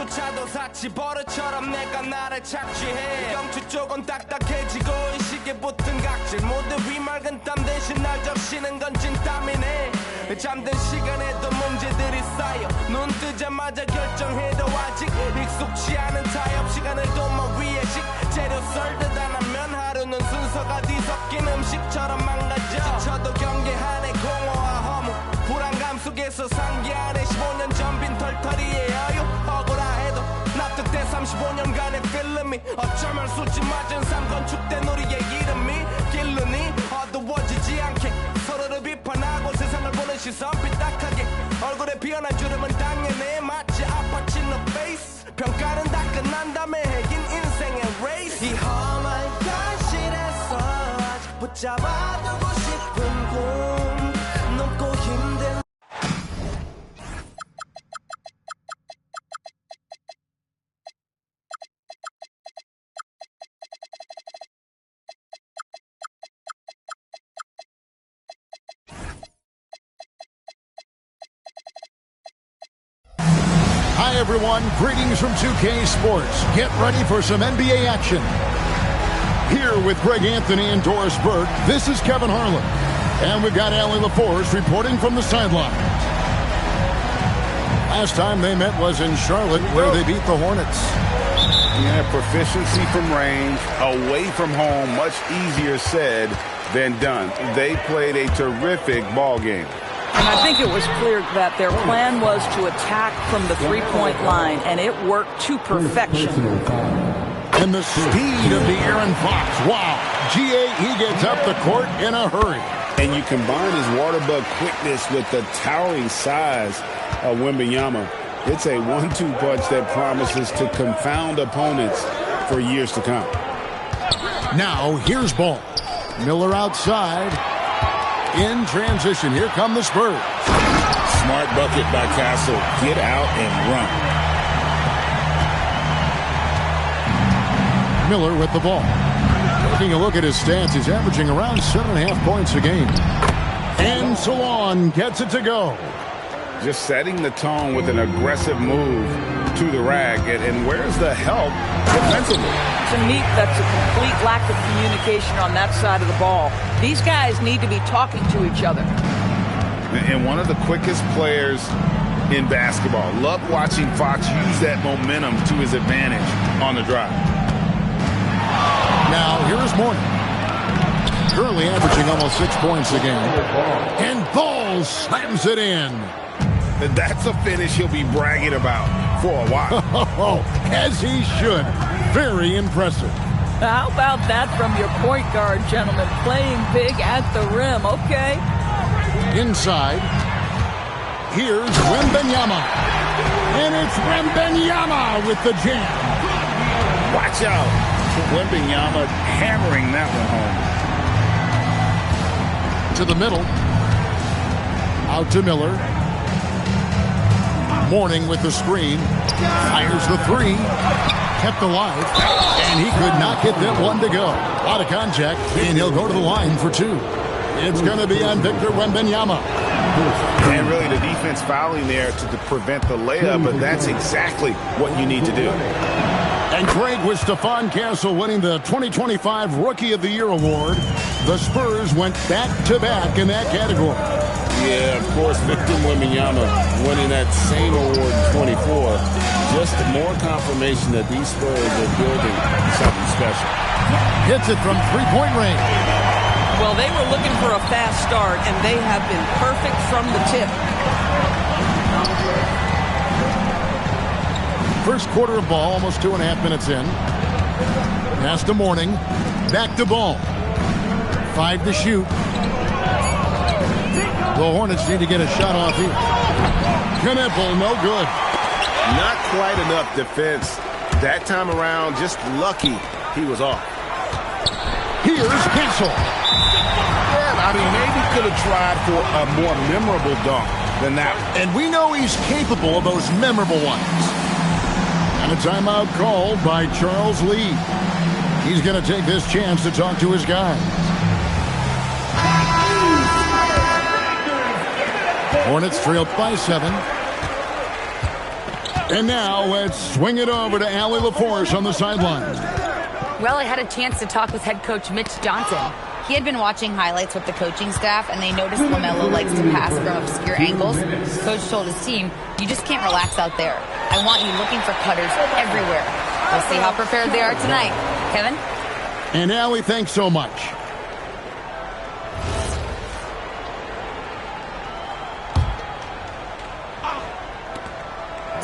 차도 샀지 버릇처럼 내가 나를 착취해 경추 쪽은 딱딱해지고 의식에 붙은 각질 모두 위맑은 땀 대신 날 적시는 건 찐땀이네 잠든 시간에도 문제들이 쌓여 눈 뜨자마자 결정해도 아직 익숙치 않은 타협 시간을 도모 위에 식재료 썰듯 안 하면 하루는 순서가 뒤섞인 음식처럼 망가져 지쳐도 경계하네 공허와 허무 불안감 속에서 상기하네 15년 전 빈 털터리의 여유 억울해도 납득돼 35년간의 필름이 어쩌면 수치 맞은 삶 건축된 우리의 이름이 길르니 어두워지지 않게 서로를 비판하고 세상을 보는 시선 삐딱하게 얼굴에 피어난 주름은 당연해 마치 아파친 너 페이스 평가는 다 끝난 다음에 핵인 인생의 레이스 이 험한 현실에서 아직 붙잡아두고 싶은 꿈 넘고 힘든 Hi everyone, greetings from 2K Sports. Get ready for some NBA action. Here with Greg Anthony and Doris Burke, this is Kevin Harlan. And we've got Allie LaForce reporting from the sidelines. Last time they met was in Charlotte, where they beat the Hornets. Yeah, proficiency from range, away from home, much easier said than done. They played a terrific ball game. And I think it was clear that their plan was to attack from the three-point line, and it worked to perfection. And the speed of the Aaron Fox. Wow. GA, he gets up the court in a hurry. And you combine his water bug quickness with the towering size of Wembanyama. It's a 1-2 punch that promises to confound opponents for years to come. Now, here's Ball. Miller outside. In transition, here come the Spurs. Smart bucket by Castle. Get out and run. Miller with the ball. Taking a look at his stats, he's averaging around 7.5 points a game. And Salon gets it to go. Just setting the tone with an aggressive move to the rack. And where's the help defensively? To me, that's a complete lack of communication on that side of the ball. These guys need to be talking to each other. And one of the quickest players in basketball. Love watching Fox use that momentum to his advantage on the drive. Now, here's Mourning. Currently averaging almost 6 points a game. And Ball slams it in. That's a finish he'll be bragging about for a while. As he should. Very impressive. How about that from your point guard, gentlemen? Playing big at the rim, okay? Inside. Here's Wembanyama. And it's Wembanyama with the jam. Watch out. Wembanyama hammering that one home. To the middle. Out to Miller. Mourning with the screen. Fires the three. Kept alive. And he could not get that one to go. Out of contact. And he'll go to the line for two. It's going to be on Victor Wembanyama. And really the defense fouling there to prevent the layup, but that's exactly what you need to do. And Craig, with Stephon Castle winning the 2025 Rookie of the Year award, the Spurs went back-to-back in that category. Yeah, of course, Victor Wembanyama winning that same award in 24. Just more confirmation that these Spurs are building something special. Hits it from three-point range. Well, they were looking for a fast start, and they have been perfect from the tip. First quarter of ball, almost 2.5 minutes in. Pass to Mourning. Back to Ball. 5 to shoot. The Hornets need to get a shot off here. Knipple, no good. Not quite enough defense. That time around, just lucky he was off. Here's Castle. Yeah, I mean, maybe could have tried for a more memorable dunk than that. And we know he's capable of those memorable ones. And a timeout called by Charles Lee. He's going to take this chance to talk to his guys. Hornets trail by 7. And now let's swing it over to Allie LaForce on the sideline. Well, I had a chance to talk with head coach Mitch Johnson. He had been watching highlights with the coaching staff, and they noticed LaMelo likes to pass from obscure angles. Coach told his team, you just can't relax out there. I want you looking for cutters everywhere. We'll see how prepared they are tonight. Kevin? And Allie, thanks so much.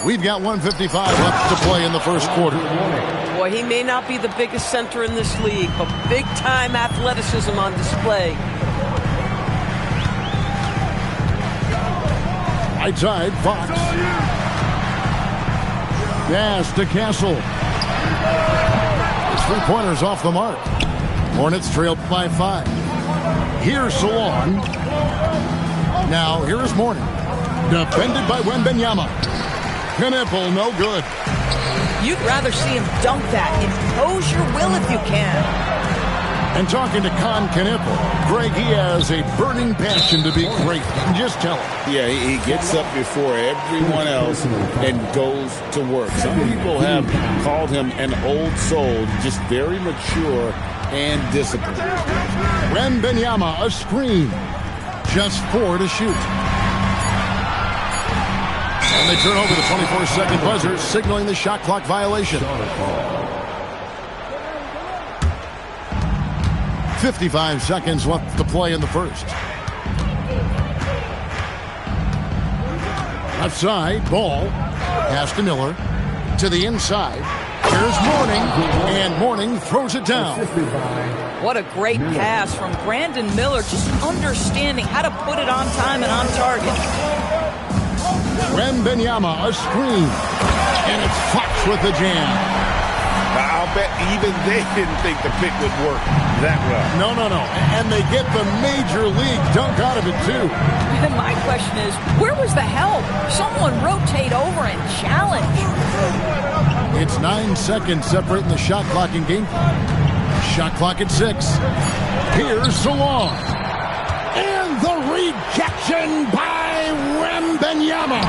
We've got 1:55 left to play in the first quarter. Boy, he may not be the biggest center in this league, but big-time athleticism on display. Right side, Fox. Pass to Castle. His three-pointer's off the mark. Hornets trailed by 5. Here's Salon. Now, here's Mourning. Defended by Wembanyama. Knipple, no good. You'd rather see him dunk that. Impose your will if you can. And talking to Con Knipple, Greg, he has a burning passion to be great. Just tell him. Yeah, he gets up before everyone else and goes to work. Some people have called him an old soul, just very mature and disciplined. Wembanyama, a screen. Just 4 to shoot. And they turn over the 24-second buzzer, signaling the shot clock violation. 55 seconds left to play in the first. Left side, Ball. Pass to Miller. To the inside. Here's Mourning. And Mourning throws it down. What a great pass from Brandon Miller, just understanding how to put it on time and on target. Wembanyama, a screen. And it's Fox with the jam. I'll bet even they didn't think the pick would work that well. No. And they get the major league dunk out of it, too. And my question is, where was the help? Someone rotate over and challenge. It's 9 seconds separating the shot clock and game clock. Shot clock at 6. Here's Salon. And the rejection by Wembanyama.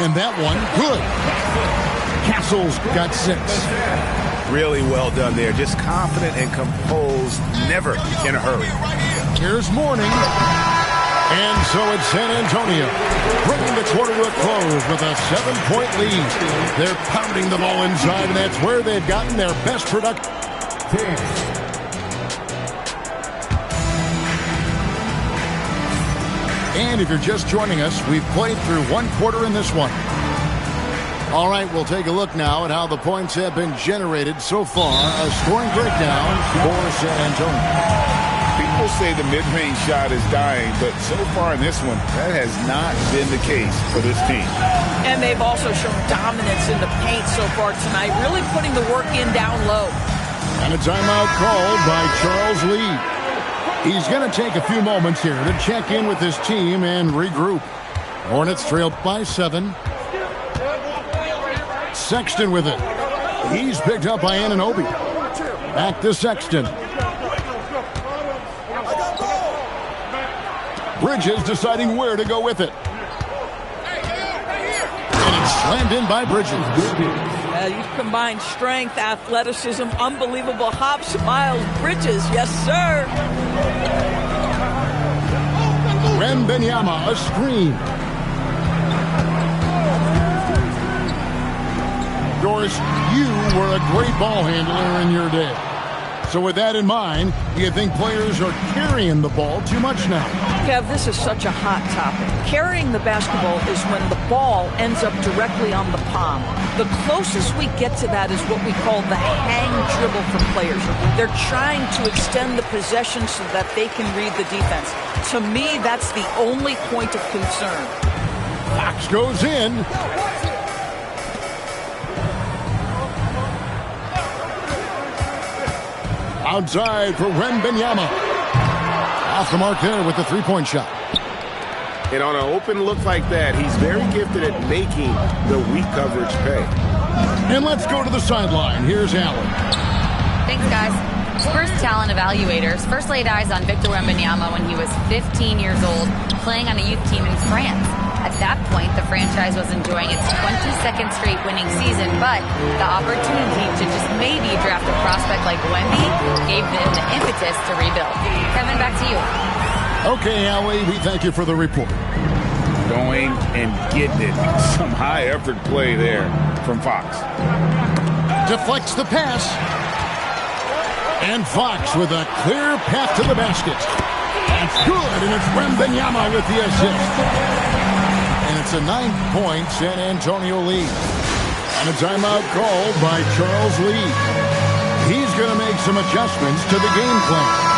And that one, good. Castle's got 6. Really well done there. Just confident and composed, never in a hurry. Here's Mourning. And so it's San Antonio, bringing the quarter to a close with a 7-point lead. They're pounding the ball inside, and that's where they've gotten their best production. And if you're just joining us, we've played through 1 quarter in this one. All right, we'll take a look now at how the points have been generated so far. A scoring breakdown for San Antonio. People say the mid-range shot is dying, but so far in this one, that has not been the case for this team. And they've also shown dominance in the paint so far tonight, really putting the work in down low. And a timeout called by Charles Lee. He's going to take a few moments here to check in with his team and regroup. Hornets trailed by 7. Sexton with it. He's picked up by Anunoby. Back to Sexton. Bridges deciding where to go with it. And it's slammed in by Bridges. You combine strength, athleticism, unbelievable hops, Miles Bridges. Yes, sir. Wembanyama, a screen. Doris, you were a great ball handler in your day. So with that in mind, do you think players are carrying the ball too much now? Kev, this is such a hot topic. Carrying the basketball is when the ball ends up directly on the palm. The closest we get to that is what we call the hang dribble for players. They're trying to extend the possession so that they can read the defense. To me, that's the only point of concern. Fox goes in. Outside for Wembanyama. Off the mark there with the three-point shot. And on an open look like that, he's very gifted at making the weak coverage pay. And let's go to the sideline. Here's Allen. Thanks, guys. Spurs talent evaluators first laid eyes on Victor Wembanyama when he was 15 years old, playing on a youth team in France. At that point, the franchise was enjoying its 22nd straight winning season, but the opportunity to just maybe draft a prospect like Wemby gave them the impetus to rebuild. Kevin, back to you. Okay, Allie, we thank you for the report. Going and getting it. Some high-effort play there from Fox. Deflects the pass. And Fox with a clear path to the basket. That's good, and it's Wembanyama with the assist. And it's a 9-point San Antonio lead. And a timeout called by Charles Lee. He's going to make some adjustments to the game plan.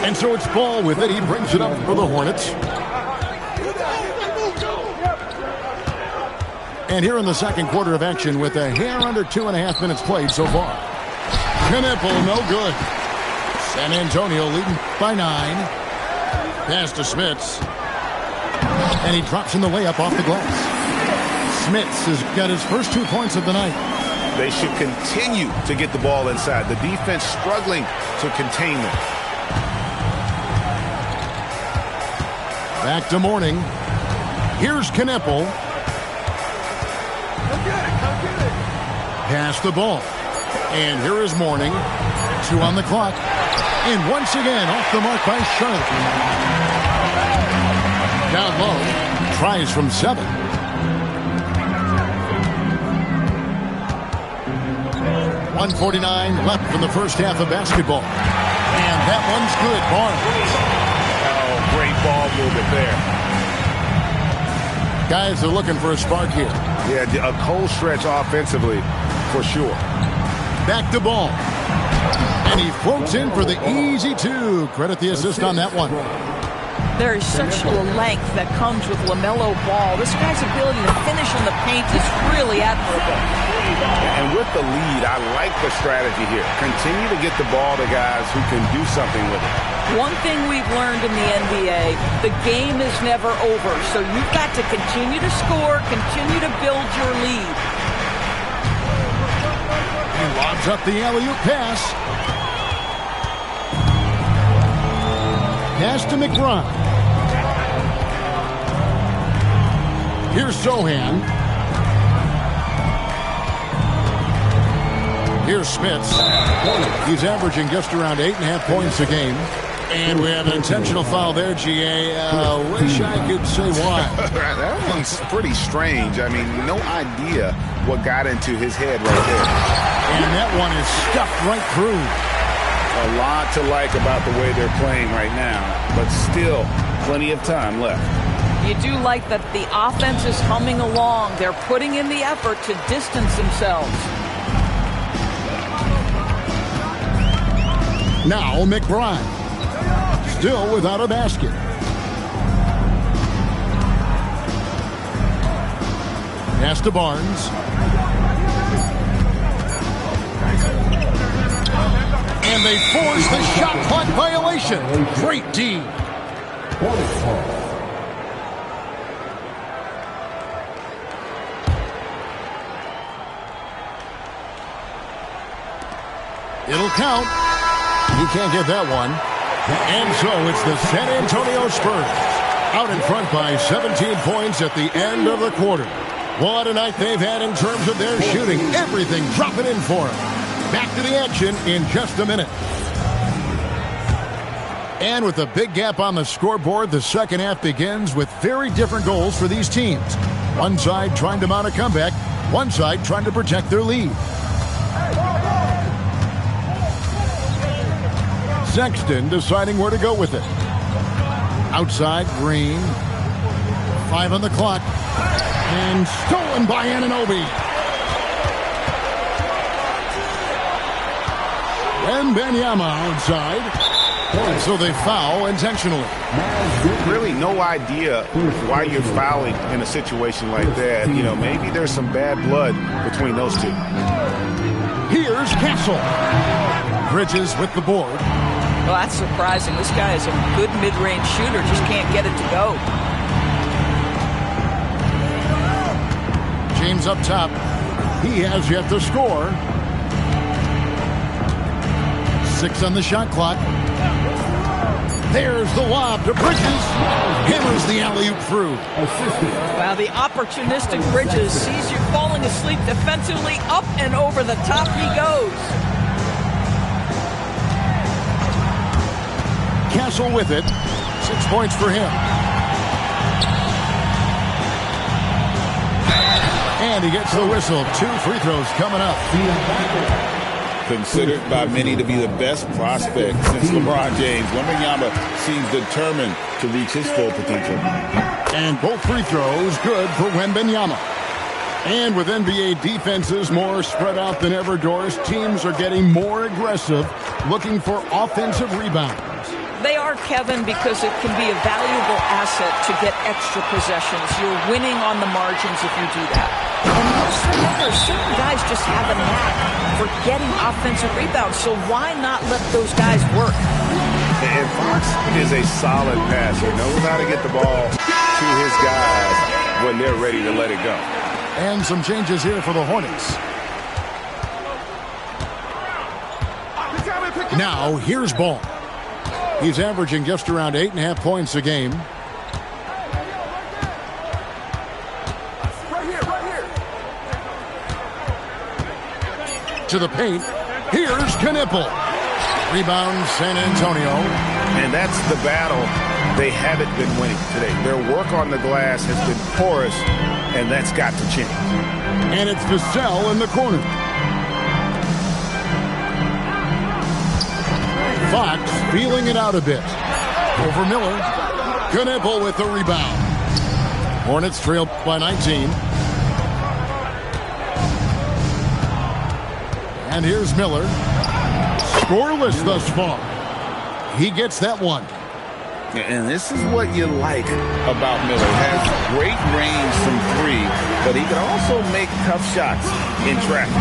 And so it's Ball with it. He brings it up for the Hornets. And here in the second quarter of action with a hair under 2.5 minutes played so far. Knipple, no good. San Antonio leading by 9. Pass to Smits. And he drops in the layup off the glass. Smits has got his first 2 points of the night. They should continue to get the ball inside. The defense struggling to contain them. Back to Mourning. Here's Knipple. Pass the ball. And here is Mourning. 2 on the clock. And once again, off the mark by Charlotte. Down low. Tries from 7. .149 left in the first half of basketball. And that one's good. Barnes. Oh, great ball movement there. Guys are looking for a spark here. Yeah, a cold stretch offensively, for sure. Back to Ball. And he floats in for the easy 2. Credit the assist on that one. There is such length that comes with LaMelo Ball. This guy's ability to finish in the paint is really admirable. And with the lead, I like the strategy here. Continue to get the ball to guys who can do something with it. One thing we've learned in the NBA, the game is never over. So you've got to continue to score, continue to build your lead. He lobs up the alley-oop pass. Pass to McBride. Here's Sohan. Here's Smits. He's averaging just around 8.5 points a game. And we have an intentional foul there, GA. Wish I could say why. That one's pretty strange. I mean, no idea what got into his head right there. And that one is stuffed right through. A lot to like about the way they're playing right now, but still plenty of time left. You do like that the offense is humming along. They're putting in the effort to distance themselves. Now McBride. Still without a basket. Pass to Barnes. And they force the shot clock violation. Great D. It'll count. He can't get that one. And so it's the San Antonio Spurs out in front by 17 points at the end of the quarter. What a night they've had in terms of their shooting. Everything dropping in for them. Back to the action in just a minute. And with a big gap on the scoreboard, the second half begins with very different goals for these teams. One side trying to mount a comeback, one side trying to protect their lead. Sexton deciding where to go with it. Outside, Green. 5 on the clock. And stolen by Anunoby. Wembanyama outside. So they foul intentionally. Really no idea why you're fouling in a situation like that. You know, maybe there's some bad blood between those two. Here's Castle. Bridges with the board. Well, that's surprising. This guy is a good mid-range shooter, just can't get it to go. James up top. He has yet to score. 6 on the shot clock. There's the lob to Bridges. Hammers the alley-oop through. Wow, the opportunistic Bridges sees you falling asleep defensively. Up and over the top he goes. Castle with it. 6 points for him. And he gets the whistle. 2 free throws coming up. Considered by many to be the best prospect since LeBron James, Wembanyama seems determined to reach his full potential. And both free throws good for Wembanyama. And with NBA defenses more spread out than ever, Doris, teams are getting more aggressive, looking for offensive rebounds. They are, Kevin, because it can be a valuable asset to get extra possessions. You're winning on the margins if you do that. And let's remember, certain guys just have a knack for getting offensive rebounds, so why not let those guys work? And Fox is a solid passer, knows how to get the ball to his guys when they're ready to let it go. And some changes here for the Hornets. Now, here's Ball. He's averaging just around 8.5 points a game. To the paint. Here's Knipple. Rebound, San Antonio. And that's the battle they haven't been winning today. Their work on the glass has been porous, and that's got to change. And it's Vassell in the corner. Fox feeling it out a bit. Over Miller. Knipple with the rebound. Hornets trail by 19. And here's Miller. Scoreless thus far. He gets that one. And this is what you like about Miller. Has great range from 3, but he can also make tough shots in traffic.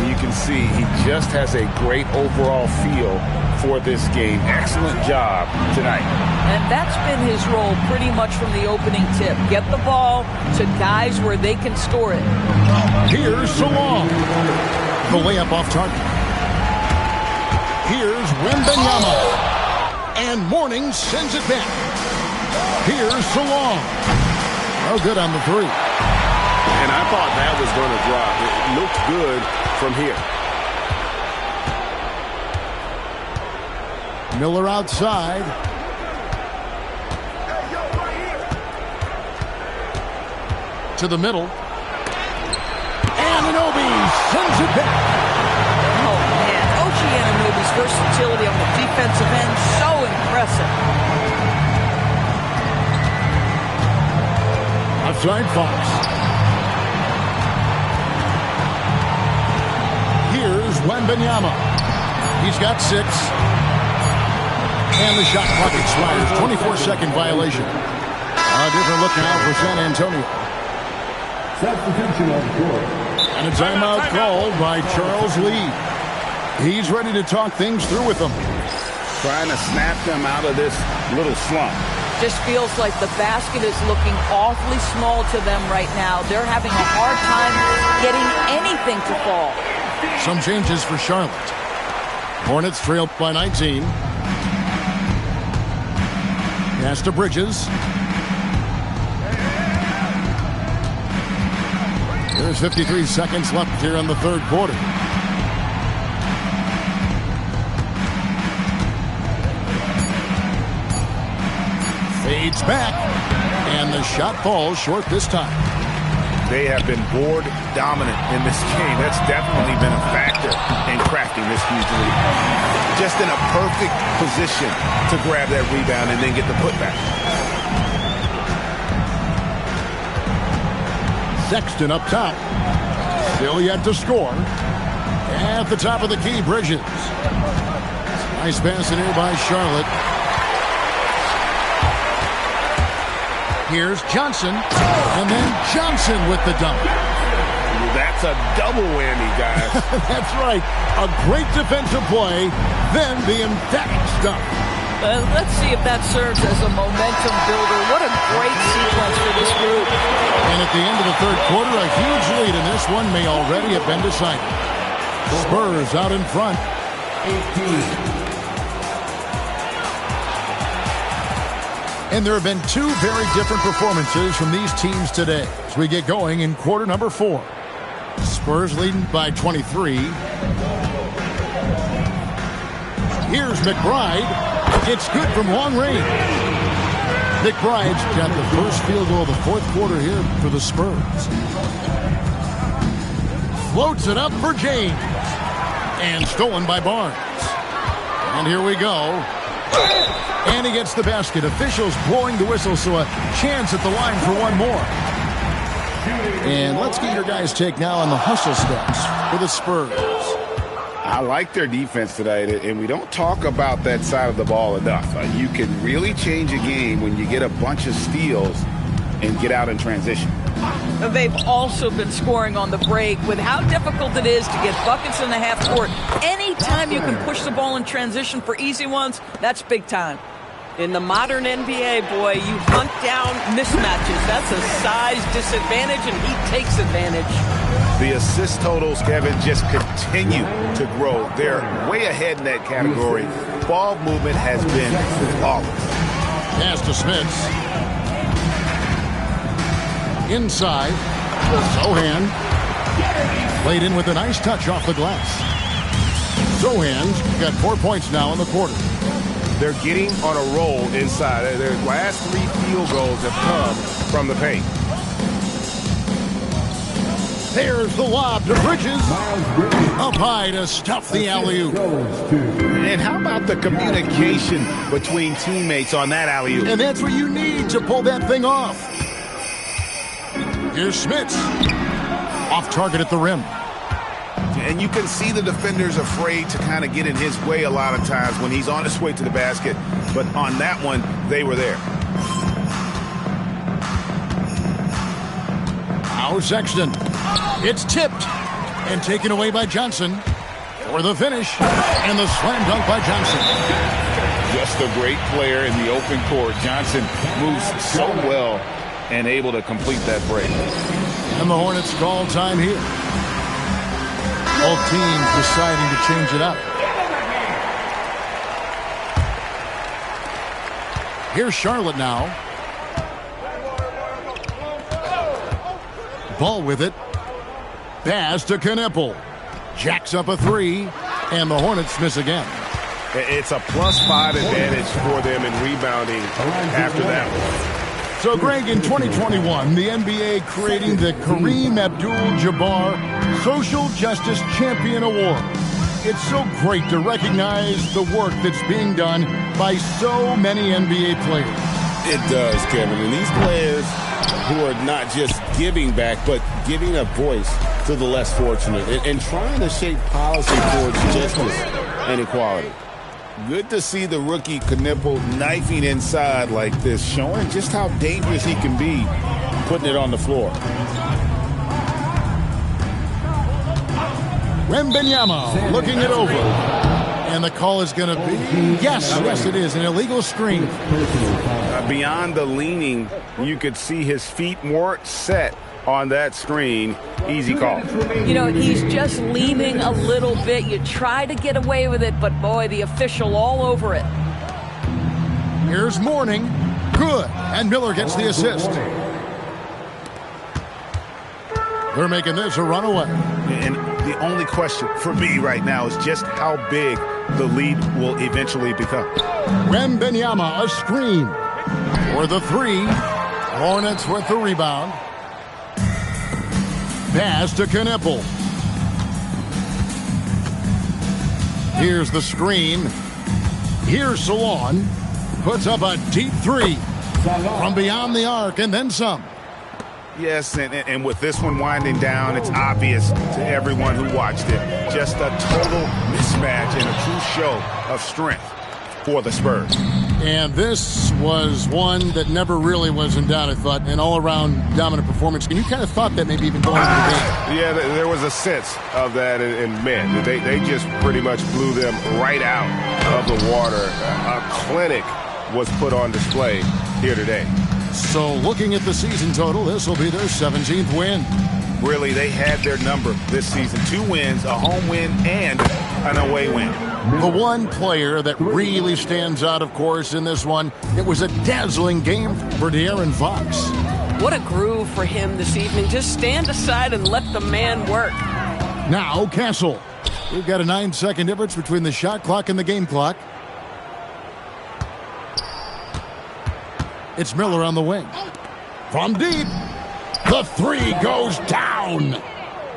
And you can see he just has a great overall feel for this game. Excellent job tonight. And that's been his role pretty much from the opening tip. Get the ball to guys where they can score it. Here's Salong. The layup off target. Here's Wembanyama. And Mourning sends it back. Here's Salong. Oh, good on the 3. And I thought that was going to drop. It looked good from here. Miller outside. To the middle. Anunoby sends it back. Oh, man. OG Anunoby's versatility on the defensive end, so impressive. Outside Fox. Here's Wembanyama. He's got 6. And the shot clock expires. 24-second violation. A different look now for San Antonio. Substitution on court. And a timeout called by Charles Lee. He's ready to talk things through with them. Trying to snap them out of this little slump. Just feels like the basket is looking awfully small to them right now. They're having a hard time getting anything to fall. Some changes for Charlotte. Hornets trail by 19. Pass to Bridges. There's 53 seconds left here in the third quarter. Fades back. And the shot falls short this time. They have been board dominant in this game. That's definitely been a factor in crafting this huge lead. Just in a perfect position to grab that rebound and then get the putback. Sexton up top. Still yet to score. At the top of the key, Bridges. Nice pass in here by Charlotte. Here's Johnson. And then Johnson with the dunk. That's a double whammy, guys. That's right. A great defensive play, then the emphatic stuff. Let's see if that serves as a momentum builder. What a great sequence for this group. And at the end of the third quarter, a huge lead in this one may already have been decided. Spurs out in front. 18. And there have been two very different performances from these teams today as we get going in quarter number 4. Spurs leading by 23. Here's McBride. It's good from long range. McBride's got the first field goal of the fourth quarter here for the Spurs. Floats it up for James. And stolen by Barnes. And here we go. And he gets the basket. Officials blowing the whistle, so a chance at the line for one more. And let's get your guys' take now on the hustle steps for the Spurs. I like their defense tonight, and we don't talk about that side of the ball enough. You can really change a game when you get a bunch of steals and get out in transition. They've also been scoring on the break with how difficult it is to get buckets in the half court. Anytime you can push the ball in transition for easy ones, that's big time. In the modern NBA, boy, you hunt down mismatches. That's a size disadvantage, and he takes advantage. The assist totals, Kevin, just continue to grow. They're way ahead in that category. Ball movement has been flawless. Pass to Smits. Inside. Zohan. Played in with a nice touch off the glass. Zohan's got 4 points now in the quarter. They're getting on a roll inside. Their last 3 field goals have come from the paint. There's the lob to Bridges. Up high to stuff the alley-oop. And how about the communication between teammates on that alley-oop? And that's what you need to pull that thing off. Here's Smits. Off target at the rim. And you can see the defenders afraid to kind of get in his way a lot of times when he's on his way to the basket. But on that one, they were there. Now Sexton. It's tipped and taken away by Johnson for the finish. And the slam dunk by Johnson. Just a great player in the open court. Johnson moves so well and able to complete that break. And the Hornets call time here. Both teams deciding to change it up. Here's Charlotte now. Ball with it. Pass to Kneppel. Jacks up a 3. And the Hornets miss again. It's a +5 advantage for them in rebounding after that one. So, Greg, in 2021, the NBA creating the Kareem Abdul-Jabbar Social Justice Champion Award. It's so great to recognize the work that's being done by so many NBA players. It does, Kevin. And these players who are not just giving back, but giving a voice to the less fortunate and trying to shape policy towards justice and equality. Good to see the rookie Kneppel knifing inside like this, showing just how dangerous he can be putting it on the floor. Wembanyama looking it over. And the call is going to be, yes, it is, an illegal screen. Beyond the leaning, you could see his feet more set on that screen. Easy call. You know, he's just leaning a little bit. You try to get away with it, but boy, the official all over it. Here's Mourning. Good. And Miller gets the assist. They're making this a runaway. And the only question for me right now is just how big the lead will eventually become. Wembanyama, a screen for the 3. Hornets with the rebound. Pass to Kneppel. Here's the screen. Here's Salon. Puts up a deep 3 from beyond the arc and then some. Yes, and with this one winding down, it's obvious to everyone who watched it. Just a total mismatch and a true show of strength for the Spurs. And this was one that never really was in doubt, I thought, an all-around dominant performance. And you kind of thought that maybe even going into the game. Yeah, there was a sense of that, and man, they just pretty much blew them right out of the water. A clinic was put on display here today. So looking at the season total, this will be their 17th win. Really, they had their number this season. 2 wins, a home win, and an away win. The one player that really stands out, of course, in this one, it was a dazzling game for De'Aaron Fox. What a groove for him this evening. Just stand aside and let the man work. Now, Castle. We've got a 9-second difference between the shot clock and the game clock. It's Miller on the wing. From deep, the 3 goes down.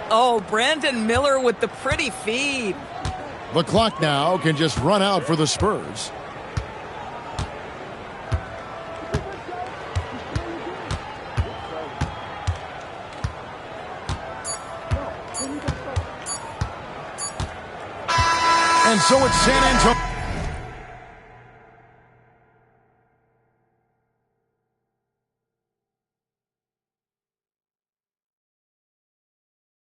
Oh, Brandon Miller with the pretty feed. The clock now can just run out for the Spurs. And so it's San Antonio.